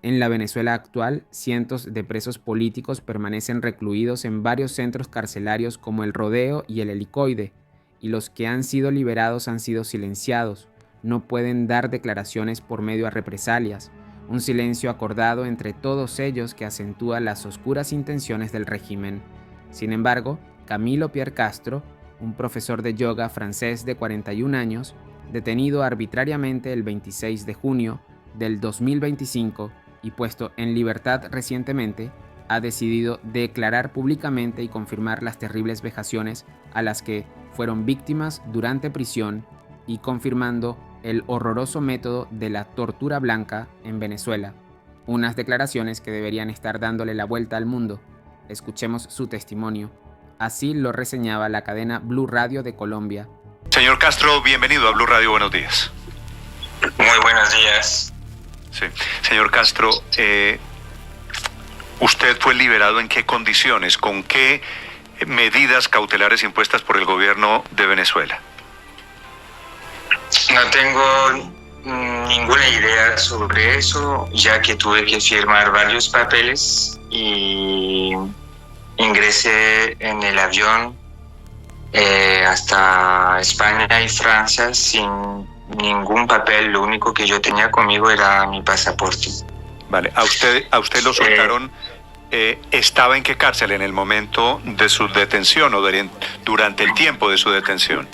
En la Venezuela actual, cientos de presos políticos permanecen recluidos en varios centros carcelarios como el Rodeo y el Helicoide, y los que han sido liberados han sido silenciados, no pueden dar declaraciones por medio a represalias, un silencio acordado entre todos ellos que acentúa las oscuras intenciones del régimen. Sin embargo, Camilo Pierre Castro, un profesor de yoga francés de 41 años, detenido arbitrariamente el 26 de junio del 2025, y puesto en libertad recientemente, ha decidido declarar públicamente y confirmar las terribles vejaciones a las que fueron víctimas durante prisión y confirmando el horroroso método de la tortura blanca en Venezuela. Unas declaraciones que deberían estar dándole la vuelta al mundo. Escuchemos su testimonio. Así lo reseñaba la cadena Blue Radio de Colombia. Señor Castro, bienvenido a Blue Radio. Buenos días. Muy buenos días. Sí. Señor Castro, ¿usted fue liberado en qué condiciones? ¿Con qué medidas cautelares impuestas por el gobierno de Venezuela? No tengo ninguna idea sobre eso, ya que tuve que firmar varios papeles y ingresé en el avión hasta España y Francia sin ningún papel. Lo único que yo tenía conmigo era mi pasaporte. Vale, ¿a usted lo soltaron? ¿Estaba en qué cárcel en el momento de su detención o durante el tiempo de su detención?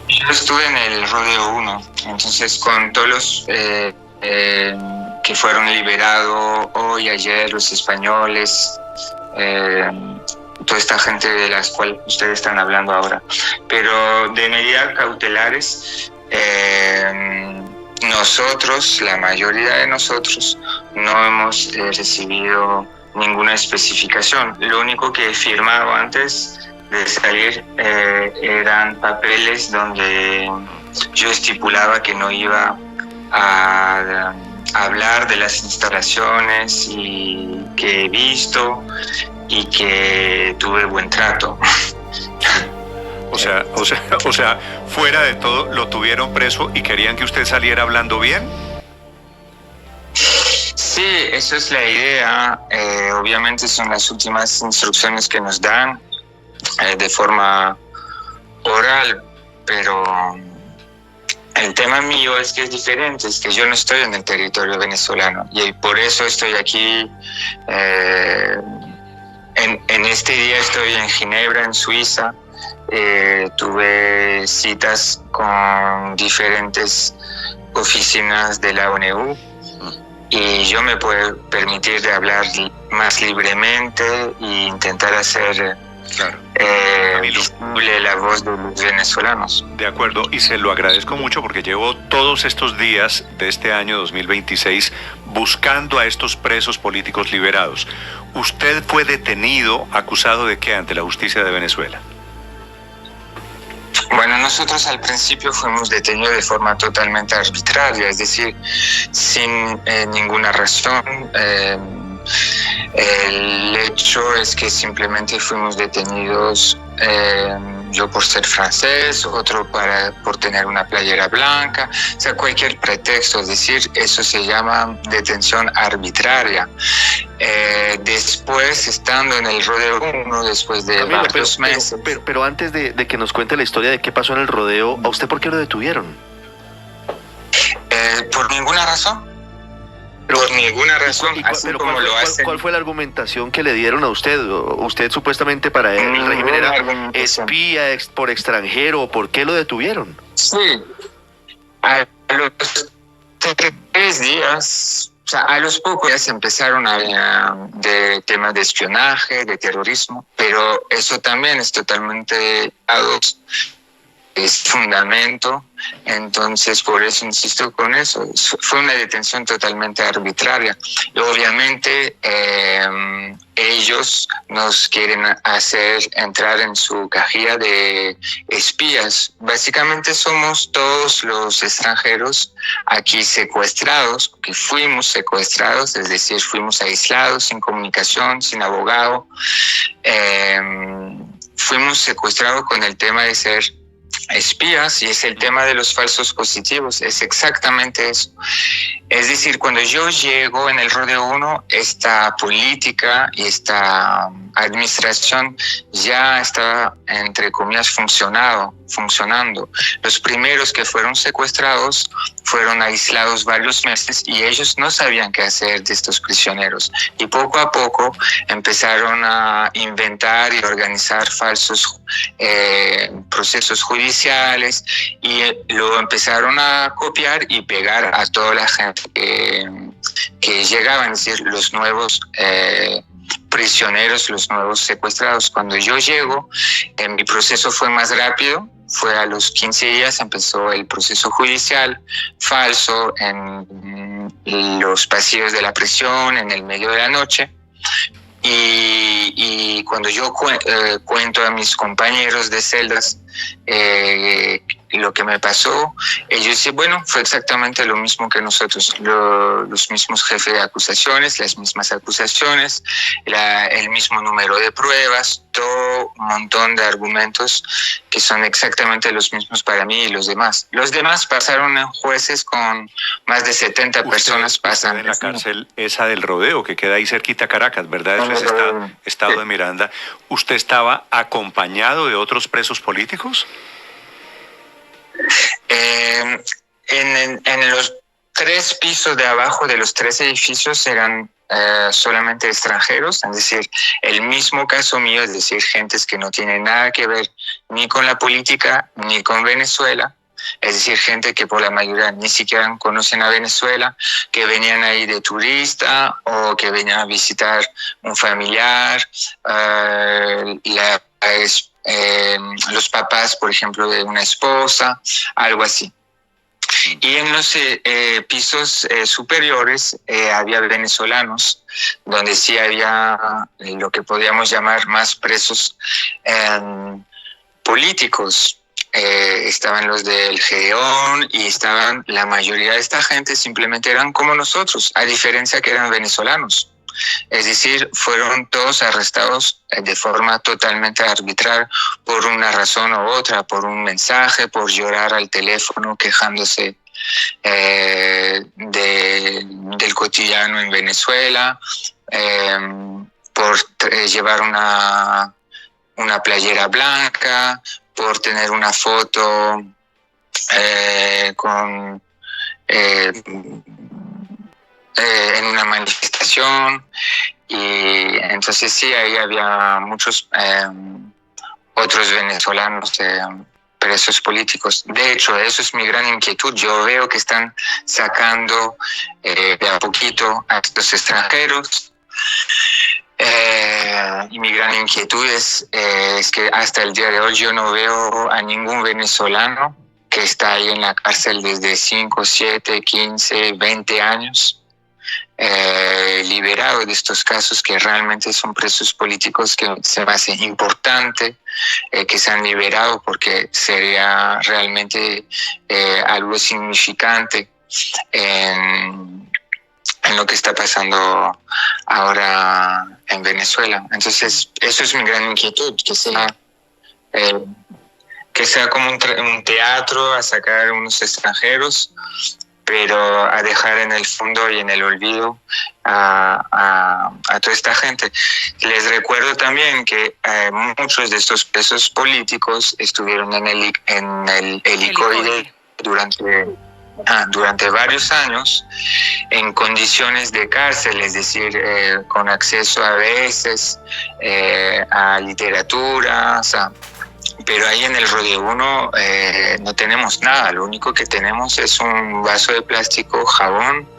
Yo estuve en el Rodeo 1, entonces con todos los que fueron liberados hoy, ayer, los españoles, toda esta gente de la cual ustedes están hablando ahora. Pero de medidas cautelares, nosotros, la mayoría de nosotros, no hemos recibido ninguna especificación. Lo único que he firmado antes de salir eran papeles donde yo estipulaba que no iba a hablar de las instalaciones y que he visto y que tuve buen trato. O sea, fuera de todo, lo tuvieron preso y querían que usted saliera hablando bien. Sí, eso es la idea. Obviamente son las últimas instrucciones que nos dan de forma oral, pero el tema mío es que es diferente, es que yo no estoy en el territorio venezolano y por eso estoy aquí. En este día estoy en Ginebra, en Suiza. Tuve citas con diferentes oficinas de la ONU y yo me puedo permitir de hablar más libremente e intentar hacer visible la voz de los venezolanos. De acuerdo, y se lo agradezco mucho porque llevo todos estos días de este año 2026 buscando a estos presos políticos liberados. ¿Usted fue detenido, acusado de qué ante la justicia de Venezuela? Bueno, nosotros al principio fuimos detenidos de forma totalmente arbitraria, es decir, sin ninguna razón. El hecho es que simplemente fuimos detenidos, yo por ser francés, otro por tener una playera blanca, o sea, cualquier pretexto, es decir, eso se llama detención arbitraria. Después, estando en el Rodeo 1, después de Camilo, varios meses... Pero antes de que nos cuente la historia de qué pasó en el rodeo, ¿a usted por qué lo detuvieron? Por ninguna razón. Por ninguna razón, así como lo hacen. ¿Cuál fue la argumentación que le dieron a usted? Usted supuestamente para el régimen era espía por extranjero. ¿Por qué lo detuvieron? Sí, a los 3 días, o sea, a los pocos días empezaron a hablar de temas de espionaje, de terrorismo, pero eso también es totalmente es fundamento, entonces por eso insisto con eso. Fue una detención totalmente arbitraria y obviamente ellos nos quieren hacer entrar en su cajilla de espías. Básicamente somos todos los extranjeros aquí secuestrados, que fuimos secuestrados, es decir, fuimos aislados, sin comunicación, sin abogado. Fuimos secuestrados con el tema de ser espías, y es el tema de los falsos positivos, es exactamente eso. Es decir, cuando yo llego en el Rodeo 1, esta política y esta administración ya estaba, entre comillas, funcionando. Los primeros que fueron secuestrados fueron aislados varios meses y ellos no sabían qué hacer de estos prisioneros. Y poco a poco empezaron a inventar y organizar falsos procesos judiciales y lo empezaron a copiar y pegar a toda la gente que llegaban, es decir, los nuevos prisioneros, los nuevos secuestrados. Cuando yo llego, mi proceso fue más rápido. Fue a los 15 días, empezó el proceso judicial falso en los pasillos de la prisión, en el medio de la noche. Y cuando yo cuento a mis compañeros de celdas lo que me pasó, ellos dicen, bueno, fue exactamente lo mismo que nosotros, los mismos jefes de acusaciones, las mismas acusaciones, el mismo número de pruebas, todo un montón de argumentos que son exactamente los mismos para mí y los demás. Los demás pasaron en jueces con más de 70 personas pasan. En la cárcel esa del Rodeo, que queda ahí cerquita a Caracas, ¿verdad? Eso es estado de Miranda. ¿Usted estaba acompañado de otros presos políticos? En los 3 pisos de abajo de los 3 edificios eran solamente extranjeros, es decir, el mismo caso mío, es decir, gentes que no tienen nada que ver ni con la política ni con Venezuela, es decir, gente que por la mayoría ni siquiera conocen a Venezuela, que venían ahí de turista o que venían a visitar un familiar, los papás, por ejemplo, de una esposa, algo así. Y en los pisos superiores había venezolanos, donde sí había lo que podríamos llamar más presos políticos. Estaban los del Gedeón y estaban, la mayoría de esta gente simplemente eran como nosotros, a diferencia que eran venezolanos. Es decir, fueron todos arrestados de forma totalmente arbitraria por una razón u otra, por un mensaje, por llorar al teléfono quejándose del cotidiano en Venezuela, por llevar una playera blanca, por tener una foto en una manifestación. Y entonces sí, ahí había muchos otros venezolanos presos políticos. De hecho, eso es mi gran inquietud. Yo veo que están sacando de a poquito a estos extranjeros. Y mi gran inquietud es que hasta el día de hoy yo no veo a ningún venezolano que está ahí en la cárcel desde 5, 7, 15, 20 años, liberado de estos casos que realmente son presos políticos, que se me hace importante que sean liberados, porque sería realmente algo significante en lo que está pasando ahora en Venezuela. Entonces, eso es mi gran inquietud, que sea como un teatro, a sacar unos extranjeros, pero a dejar en el fondo y en el olvido a toda esta gente. Les recuerdo también que muchos de estos presos políticos estuvieron en el helicoide durante varios años en condiciones de cárcel, es decir, con acceso a veces a literatura, o sea, pero ahí en el Rodeo 1 no tenemos nada, lo único que tenemos es un vaso de plástico, jabón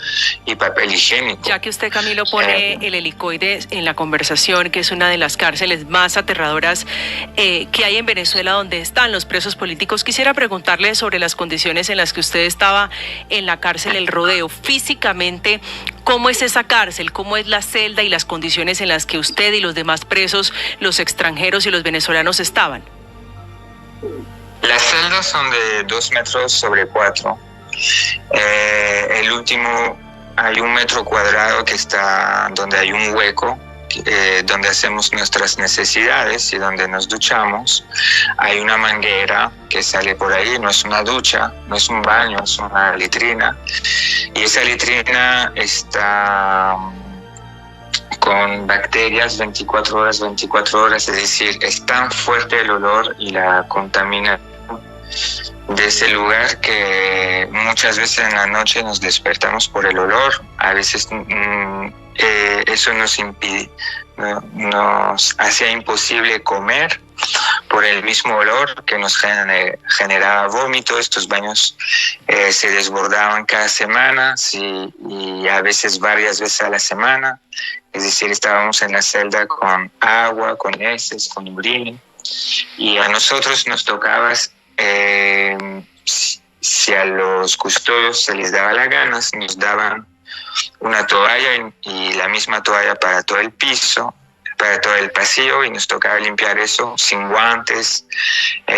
y papel higiénico. Ya que usted, Camilo, pone el helicoide en la conversación, que es una de las cárceles más aterradoras que hay en Venezuela, donde están los presos políticos, quisiera preguntarle sobre las condiciones en las que usted estaba en la cárcel El Rodeo. Físicamente, ¿cómo es esa cárcel? ¿Cómo es la celda y las condiciones en las que usted y los demás presos, los extranjeros y los venezolanos estaban? Las celdas son de 2 metros sobre 4. El último, hay 1 metro cuadrado que está donde hay un hueco, donde hacemos nuestras necesidades y donde nos duchamos, hay una manguera que sale por ahí, no es una ducha, no es un baño, es una litrina. Y esa litrina está con bacterias 24 horas, es decir, es tan fuerte el olor y la contaminación de ese lugar que muchas veces en la noche nos despertamos por el olor. A veces eso nos hacía imposible comer por el mismo olor que nos generaba vómito. Estos baños se desbordaban cada semana y a veces varias veces a la semana. Es decir, estábamos en la celda con agua, con heces, con orina. Y a nosotros nos tocaba, si a los custodios se les daba la gana, nos daban una toalla y la misma toalla para todo el piso, para todo el pasillo, y nos tocaba limpiar eso sin guantes,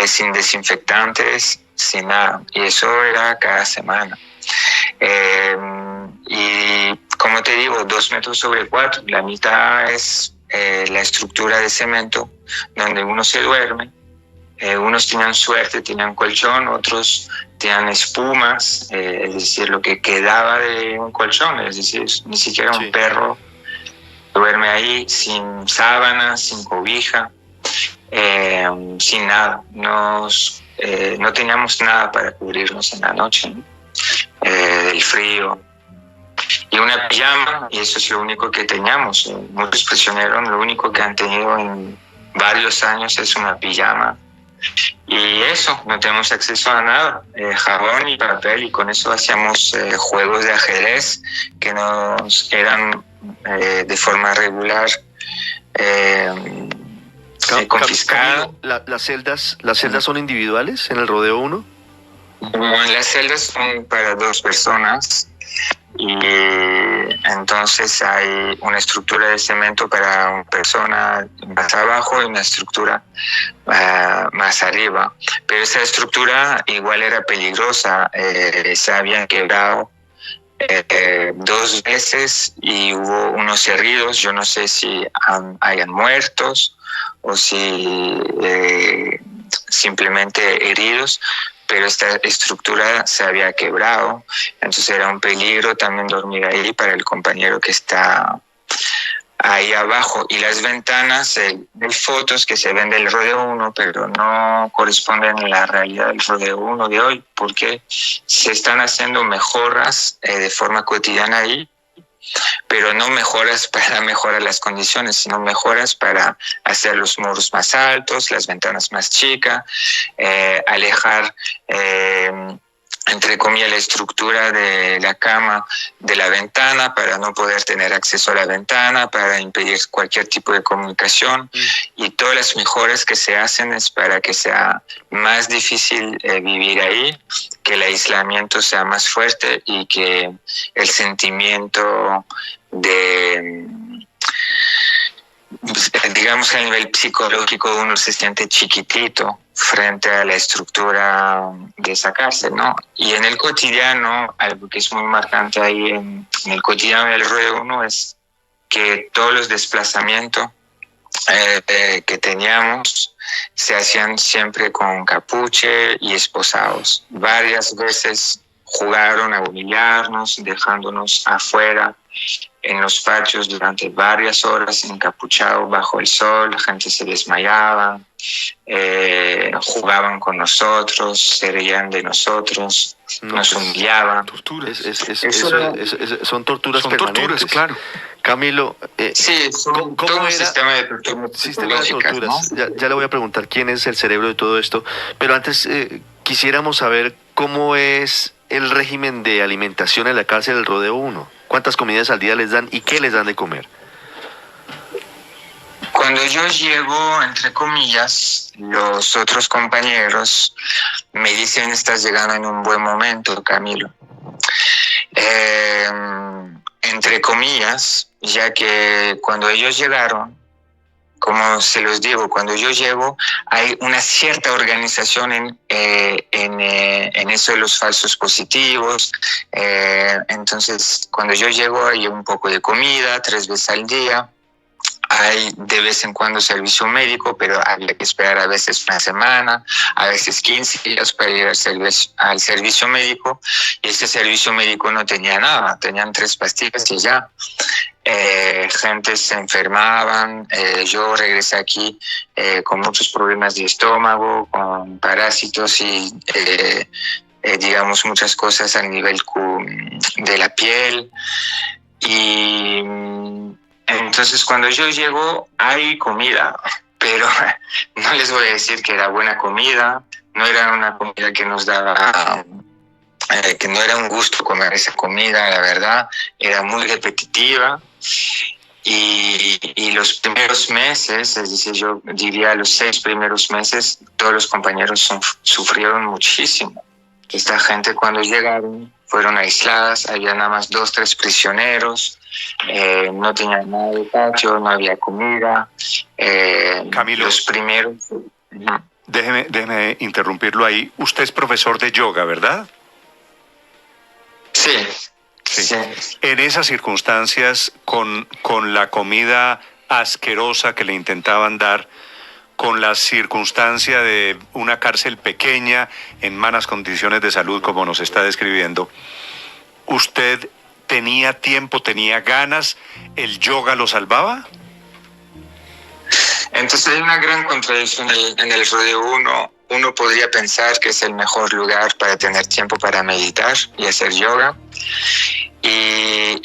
sin desinfectantes, sin nada. Y eso era cada semana. Y como te digo, 2 metros sobre 4, la mitad es la estructura de cemento donde uno se duerme. Unos tenían suerte, tenían colchón, otros tenían espumas, es decir, lo que quedaba de un colchón, es decir, ni siquiera un perro duerme ahí sin sábanas, sin cobija, sin nada. No teníamos nada para cubrirnos en la noche, ¿no? Del frío. Y una pijama, y eso es lo único que teníamos. Muchos prisioneros lo único que han tenido en varios años es una pijama. Y eso, no tenemos acceso a nada, jabón y papel, y con eso hacíamos juegos de ajedrez que nos eran de forma regular confiscados. ¿Las celdas son individuales en el Rodeo 1? Bueno, las celdas son para 2 personas. Y entonces hay una estructura de cemento para una persona más abajo y una estructura más arriba. Pero esa estructura igual era peligrosa. Se habían quebrado 2 veces y hubo unos heridos. Yo no sé si hayan muertos o si simplemente heridos, pero esta estructura se había quebrado, entonces era un peligro también dormir ahí para el compañero que está ahí abajo. Y las ventanas, hay fotos que se ven del Rodeo 1, pero no corresponden a la realidad del Rodeo 1 de hoy, porque se están haciendo mejoras de forma cotidiana ahí, pero no mejoras para mejorar las condiciones, sino mejoras para hacer los muros más altos, las ventanas más chicas, alejar, entre comillas, la estructura de la cama de la ventana para no poder tener acceso a la ventana, para impedir cualquier tipo de comunicación. Y todas las mejoras que se hacen es para que sea más difícil vivir ahí, que el aislamiento sea más fuerte y que el sentimiento de, digamos que a nivel psicológico uno se siente chiquitito frente a la estructura de esa cárcel, ¿no? Y en el cotidiano, algo que es muy marcante ahí en el cotidiano del Rodeo 1 es que todos los desplazamientos que teníamos se hacían siempre con capuche y esposados. Varias veces jugaron a humillarnos, dejándonos afuera en los patios durante varias horas encapuchados bajo el sol. La gente se desmayaba, jugaban con nosotros, se reían de nosotros, nos humillaban. Torturas. Son torturas permanentes. Claro. Camilo, sí, ¿cómo todo un era? sistema de torturas. Sistema de torturas. ¿No? Ya le voy a preguntar quién es el cerebro de todo esto, pero antes quisiéramos saber cómo es el régimen de alimentación en la cárcel del Rodeo 1. ¿Cuántas comidas al día les dan y qué les dan de comer? Cuando yo llego, entre comillas, los otros compañeros me dicen: estás llegando en un buen momento, Camilo. Entre comillas, ya que cuando ellos llegaron, como se los digo, cuando yo llego hay una cierta organización en eso de los falsos positivos. Entonces, cuando yo llego hay un poco de comida 3 veces al día. hay de vez en cuando servicio médico, pero había que esperar a veces una semana, a veces 15 días para ir al servicio médico, y ese servicio médico no tenía nada, tenían 3 pastillas y ya. Gente se enfermaban, yo regresé aquí con muchos problemas de estómago, con parásitos y digamos muchas cosas a nivel de la piel. Y entonces cuando yo llego hay comida, pero no les voy a decir que era buena comida, no era una comida que nos daba, que no era un gusto comer esa comida, la verdad, era muy repetitiva. Y los primeros meses, es decir, yo diría los 6 primeros meses, todos los compañeros sufrieron muchísimo. Esta gente cuando llegaron fueron aisladas, había nada más 2, 3 prisioneros, no tenían nada de patio, no había comida. Camilo, los primeros... déjeme interrumpirlo ahí. Usted es profesor de yoga, ¿verdad? Sí. Sí. En esas circunstancias, con la comida asquerosa que le intentaban dar, con la circunstancia de una cárcel pequeña, en malas condiciones de salud, como nos está describiendo, ¿usted tenía tiempo, tenía ganas? ¿El yoga lo salvaba? Entonces hay una gran contradicción en el rodeo 1. Uno podría pensar que es el mejor lugar para tener tiempo para meditar y hacer yoga. Y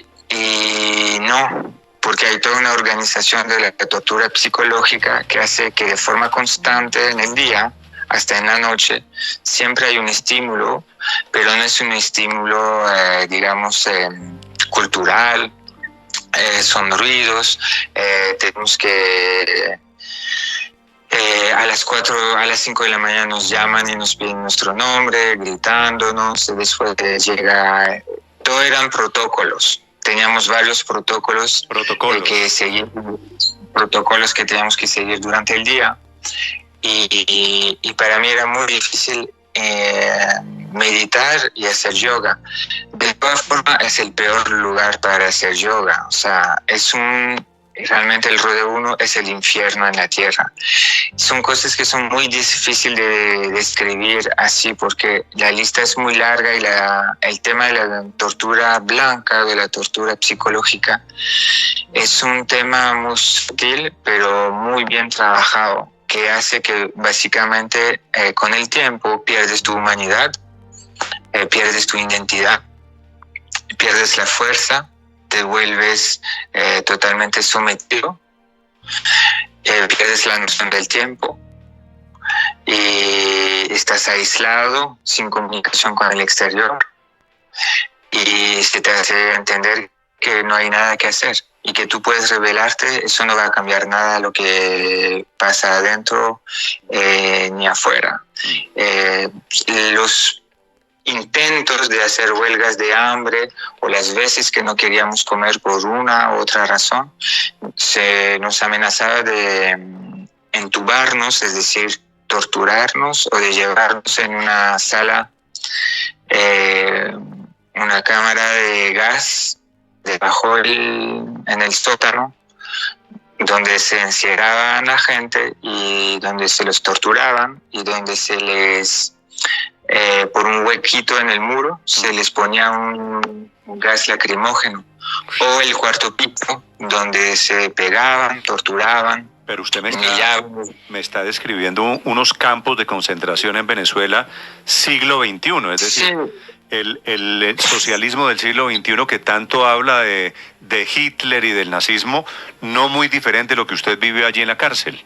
no, porque hay toda una organización de la tortura psicológica que hace que de forma constante en el día, hasta en la noche, siempre hay un estímulo, pero no es un estímulo, digamos, cultural, son ruidos, tenemos que... a las 5 de la mañana nos llaman y nos piden nuestro nombre, gritándonos, después llega... Todo eran protocolos. Teníamos varios protocolos que teníamos que seguir durante el día. Y para mí era muy difícil meditar y hacer yoga. De todas formas, es el peor lugar para hacer yoga. O sea, realmente el rodeo 1 es el infierno en la tierra. Son cosas que son muy difíciles de describir así, porque la lista es muy larga y el tema de la tortura blanca, de la tortura psicológica, es un tema muy sutil, pero muy bien trabajado, que hace que básicamente con el tiempo pierdes tu humanidad, pierdes tu identidad, pierdes la fuerza, te vuelves totalmente sometido, pierdes la noción del tiempo y estás aislado, sin comunicación con el exterior, y se te hace entender que no hay nada que hacer y que tú puedes rebelarte, eso no va a cambiar nada lo que pasa adentro ni afuera. Los intentos de hacer huelgas de hambre o las veces que no queríamos comer por una u otra razón, se nos amenazaba de entubarnos, es decir, torturarnos, o de llevarnos en una sala, una cámara de gas debajo en el sótano, donde se encerraban a la gente y donde se los torturaban y donde se les... por un huequito en el muro se les ponía un gas lacrimógeno, o el cuarto piso donde se pegaban, torturaban. Pero usted me está describiendo unos campos de concentración en Venezuela siglo XXI, es decir, sí. el socialismo del siglo XXI que tanto habla de Hitler y del nazismo, no muy diferente de lo que usted vive allí en la cárcel.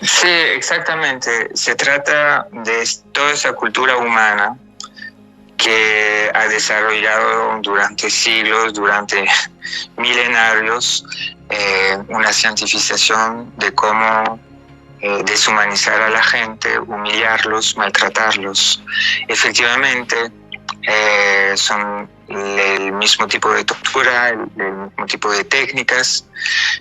Sí, exactamente. Se trata de toda esa cultura humana que ha desarrollado durante siglos, durante milenarios, una cientificación de cómo deshumanizar a la gente, humillarlos, maltratarlos. Efectivamente, son el mismo tipo de tortura, el mismo tipo de técnicas.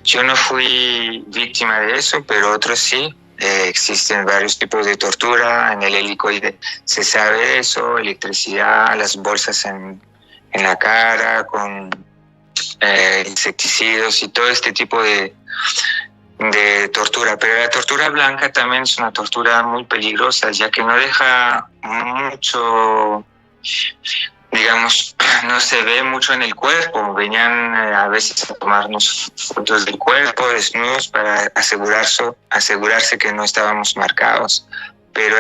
Yo no fui víctima de eso, pero otros sí. Existen varios tipos de tortura. En el helicoide se sabe eso, electricidad, las bolsas en la cara con insecticidas y todo este tipo de tortura. Pero la tortura blanca también es una tortura muy peligrosa, ya que no deja mucho, digamos, no se ve mucho en el cuerpo. Venían a veces a tomarnos fotos del cuerpo desnudos para asegurarse que no estábamos marcados. Pero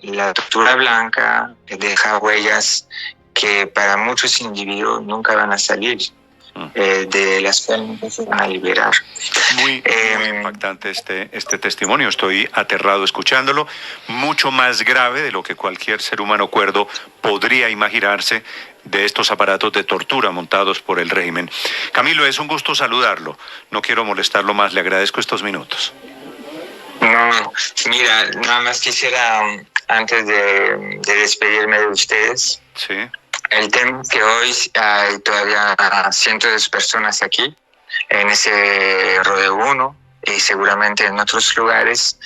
la tortura blanca deja huellas que para muchos individuos nunca van a salir, de las cuales no se van a liberar. Muy impactante este testimonio. Estoy aterrado escuchándolo. Mucho más grave de lo que cualquier ser humano cuerdo podría imaginarse de estos aparatos de tortura montados por el régimen. Camilo, es un gusto saludarlo. No quiero molestarlo más. Le agradezco estos minutos. No, mira, nada más quisiera, antes de despedirme de ustedes, sí, el tema que hoy hay todavía cientos de personas aquí, en ese Rodeo 1 y seguramente en otros lugares.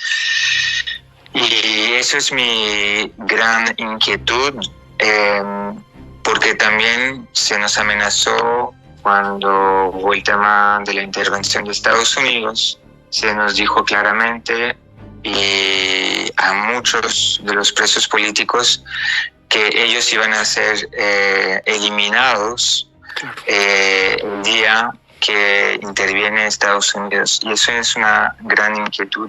Y eso es mi gran inquietud, porque también se nos amenazó cuando hubo el tema de la intervención de Estados Unidos. Se nos dijo claramente y a muchos de los presos políticos que ellos iban a ser eliminados el día que interviene Estados Unidos. Y eso es una gran inquietud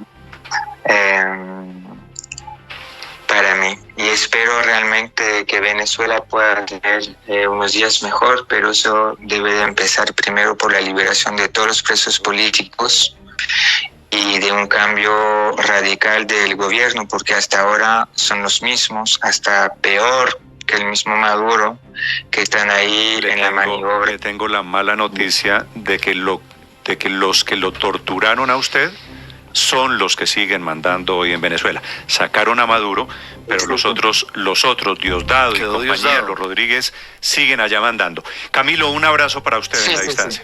para mí. Y espero realmente que Venezuela pueda tener unos días mejor, pero eso debe de empezar primero por la liberación de todos los presos políticos y de un cambio radical del gobierno, porque hasta ahora son los mismos, hasta peor que el mismo Maduro, que están ahí en la maniobra. Le tengo la mala noticia de que los que lo torturaron a usted son los que siguen mandando hoy en Venezuela. Sacaron a Maduro, pero los otros, Diosdado y compañía, los Rodríguez, siguen allá mandando. Camilo, un abrazo para usted en la distancia.